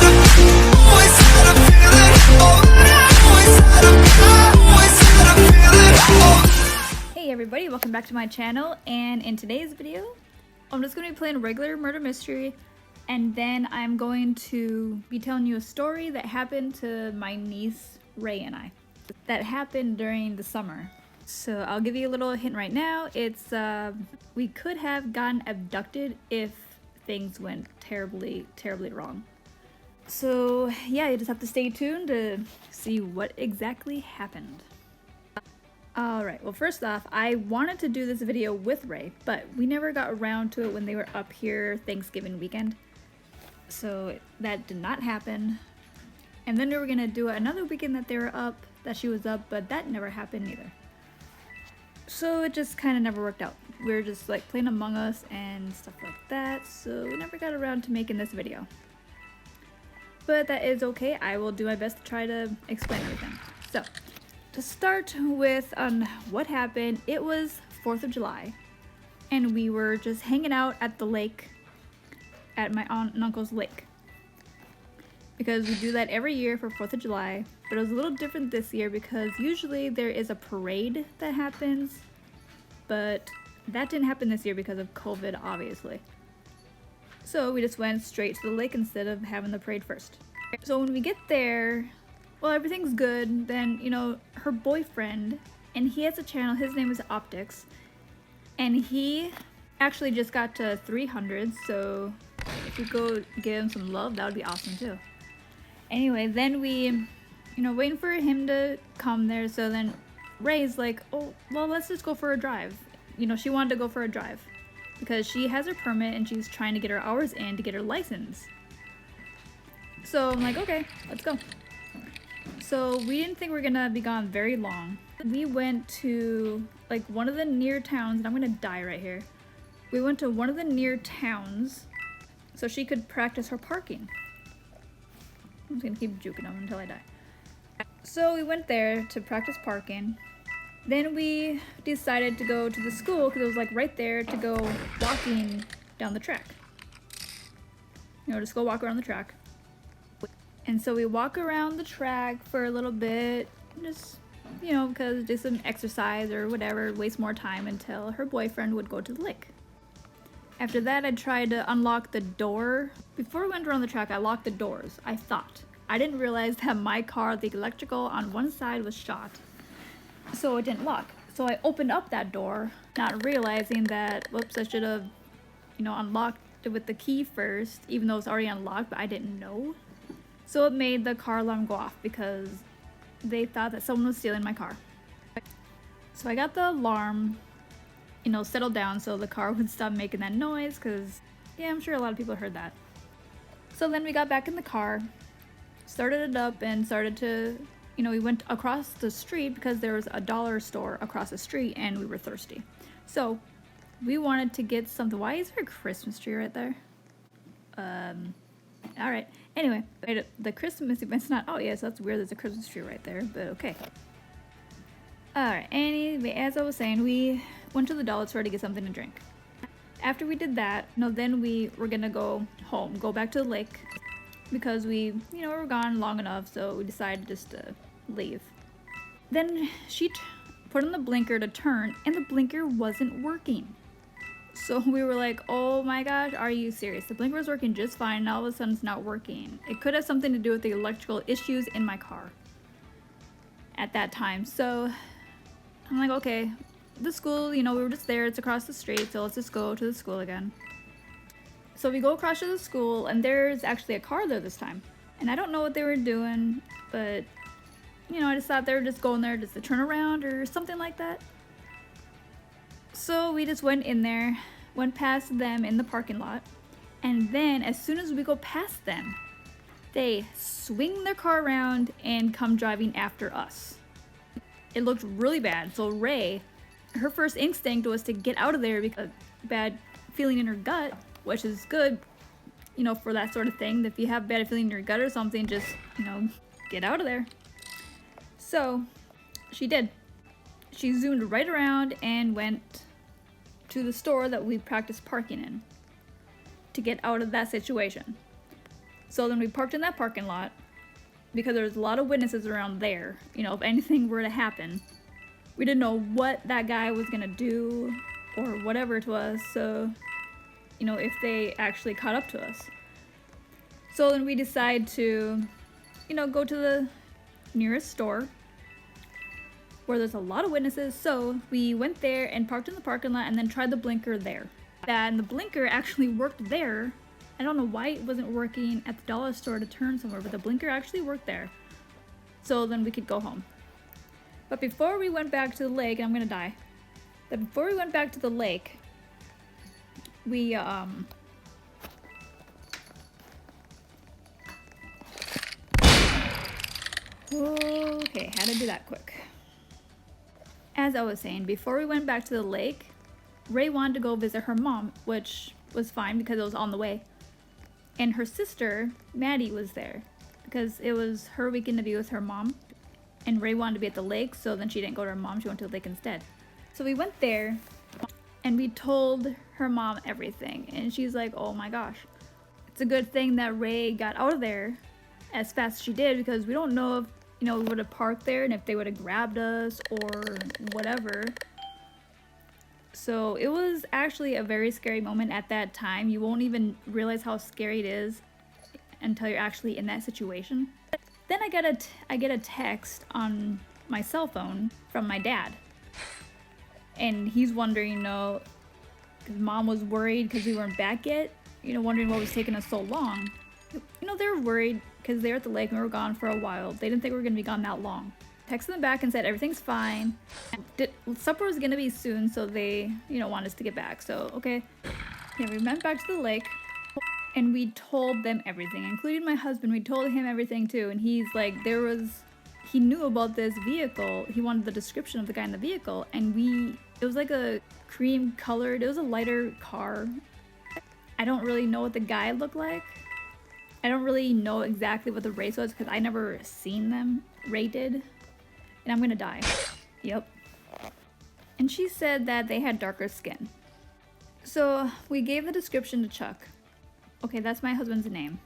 Always had a feeling, always had a feeling, Hey everybody, welcome back to my channel, and in today's video I'm just going to be playing a regular murder mystery, and then I'm going to be telling you a story that happened to my niece Ray and I that happened during the summer. So I'll give you a little hint right now. It's we could have gotten abducted if things went terribly wrong. So yeah, you just have to stay tuned to see what exactly happened. Alright, well first off, I wanted to do this video with Ray, but we never got around to it when they were up here Thanksgiving weekend. So that did not happen. And then we were gonna do it another weekend that they were up, that she was up, but that never happened either. So it just kind of never worked out. We were just like playing Among Us and stuff like that, so we never got around to making this video. But that is okay, I will do my best to try to explain everything. So, to start with what happened, it was 4th of July, and we were just hanging out at the lake, at my aunt and uncle's lake. Because we do that every year for 4th of July, but it was a little different this year because usually there is a parade that happens, but that didn't happen this year because of COVID, obviously. So we just went straight to the lake instead of having the parade first. So when we get there, well, everything's good. Then, you know, her boyfriend, and he has a channel, his name is Optics, and he actually just got to 300, so if you go give him some love, that would be awesome too. Anyway, then we, you know, waiting for him to come there, so then Ray's like, oh, well, let's just go for a drive. You know, she wanted to go for a drive because she has her permit and she's trying to get her hours in to get her license. So I'm like, okay, let's go. So we didn't think we were gonna be gone very long. We went to like one of the near towns, and I'm gonna die right here. We went to one of the near towns so she could practice her parking. I'm just gonna keep juking them until I die. So we went there to practice parking. Then we decided to go to the school because it was like right there to go walking down the track. You know, just go walk around the track. And so we walk around the track for a little bit, just, you know, because do some exercise or whatever, waste more time until her boyfriend would go to the lake. After that, I tried to unlock the door. Before we went around the track, I locked the doors, I thought. I didn't realize that my car, the electrical on one side was shot, so it didn't lock. So I opened up that door, not realizing that, whoops, I should have, you know, unlocked it with the key first, even though it's already unlocked, but I didn't know. So it made the car alarm go off because they thought that someone was stealing my car. So I got the alarm, you know, settled down so the car would stop making that noise because, yeah, I'm sure a lot of people heard that. So then we got back in the car, started it up, and started to, you know, we went across the street because there was a dollar store across the street and we were thirsty. So we wanted to get something. Why is there a Christmas tree right there? Alright. Anyway, the Christmas event's not. Oh, yes, that's weird. There's a Christmas tree right there, but okay. Alright, anyway, as I was saying, we went to the dollar store to get something to drink. After we did that, no, then we were gonna go home, go back to the lake, because we, you know, we were gone long enough, so we decided just to leave. Then she put on the blinker to turn, and the blinker wasn't working. So we were like, oh my gosh, are you serious? The blinker was working just fine, and all of a sudden it's not working. It could have something to do with the electrical issues in my car at that time. So I'm like, okay, the school, you know, we were just there, it's across the street, so let's just go to the school again. So we go across to the school, and there's actually a car there this time. And I don't know what they were doing, but, you know, I just thought they were just going there just to turn around or something like that. So we just went in there, went past them in the parking lot, and then as soon as we go past them, they swing their car around and come driving after us. It looked really bad. So Ray, her first instinct was to get out of there because of a bad feeling in her gut, which is good, you know, for that sort of thing. If you have a bad feeling in your gut or something, just, you know, get out of there. So she did. She zoomed right around and went to the store that we practiced parking in to get out of that situation. So then we parked in that parking lot because there's a lot of witnesses around there. You know, if anything were to happen, we didn't know what that guy was gonna do or whatever to us. So, you know, if they actually caught up to us. So then we decide to, you know, go to the nearest store where there's a lot of witnesses. So we went there and parked in the parking lot and then tried the blinker there. And the blinker actually worked there. I don't know why it wasn't working at the dollar store to turn somewhere, but the blinker actually worked there. So then we could go home. But before we went back to the lake, and I'm gonna die. But before we went back to the lake, we okay, had to do that quick. As I was saying, before we went back to the lake, Ray wanted to go visit her mom, which was fine because it was on the way. And her sister, Maddie, was there because it was her weekend to be with her mom. And Ray wanted to be at the lake, so then she didn't go to her mom, she went to the lake instead. So we went there and we told her mom everything. And she's like, oh my gosh. It's a good thing that Ray got out of there as fast as she did because we don't know if, you know, we would have parked there and if they would have grabbed us or whatever. So it was actually a very scary moment at that time. You won't even realize how scary it is until you're actually in that situation. Then I get a text on my cell phone from my dad. And he's wondering, you know, because mom was worried because we weren't back yet, you know, wondering what was taking us so long. You know, they were worried because they were at the lake and we were gone for a while. They didn't think we were going to be gone that long. Texted them back and said everything's fine. Supper was gonna be soon, so they, you know, want us to get back. So okay, yeah, we went back to the lake, and we told them everything, including my husband. We told him everything too, and he's like, he knew about this vehicle. He wanted the description of the guy in the vehicle, and it was like a cream colored. It was a lighter car. I don't really know what the guy looked like. I don't really know exactly what the race was because I never seen them rated. And I'm gonna die. Yep. And she said that they had darker skin. So we gave the description to Chuck. Okay, that's my husband's name.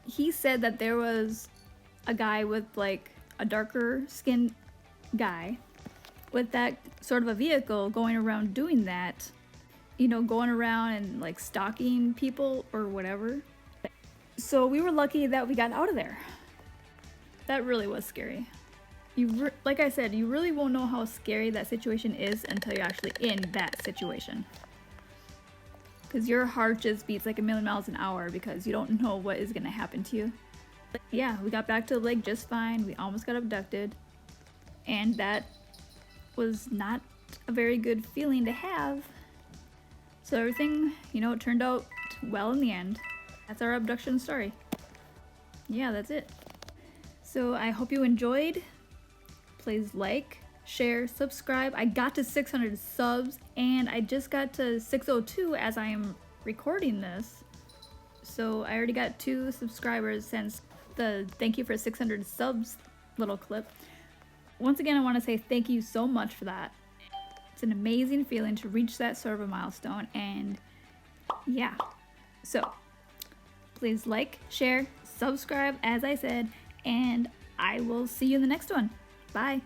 He said that there was a guy with like a darker skinned guy with that sort of a vehicle going around doing that. You know, going around and like stalking people or whatever. So we were lucky that we got out of there. That really was scary. Like I said, you really won't know how scary that situation is until you're actually in that situation. Because your heart just beats like 1,000,000 miles an hour because you don't know what is going to happen to you. Yeah, we got back to the lake just fine. We almost got abducted. And that was not a very good feeling to have. So everything, you know, it turned out well in the end. That's our abduction story. Yeah, that's it. So I hope you enjoyed. Please like, share, subscribe. I got to 600 subs and I just got to 602 as I am recording this. So I already got 2 subscribers since the thank you for 600 subs little clip. Once again, I want to say thank you so much for that. It's an amazing feeling to reach that sort of a milestone, and yeah. So please like, share, subscribe as I said, and I will see you in the next one. Bye.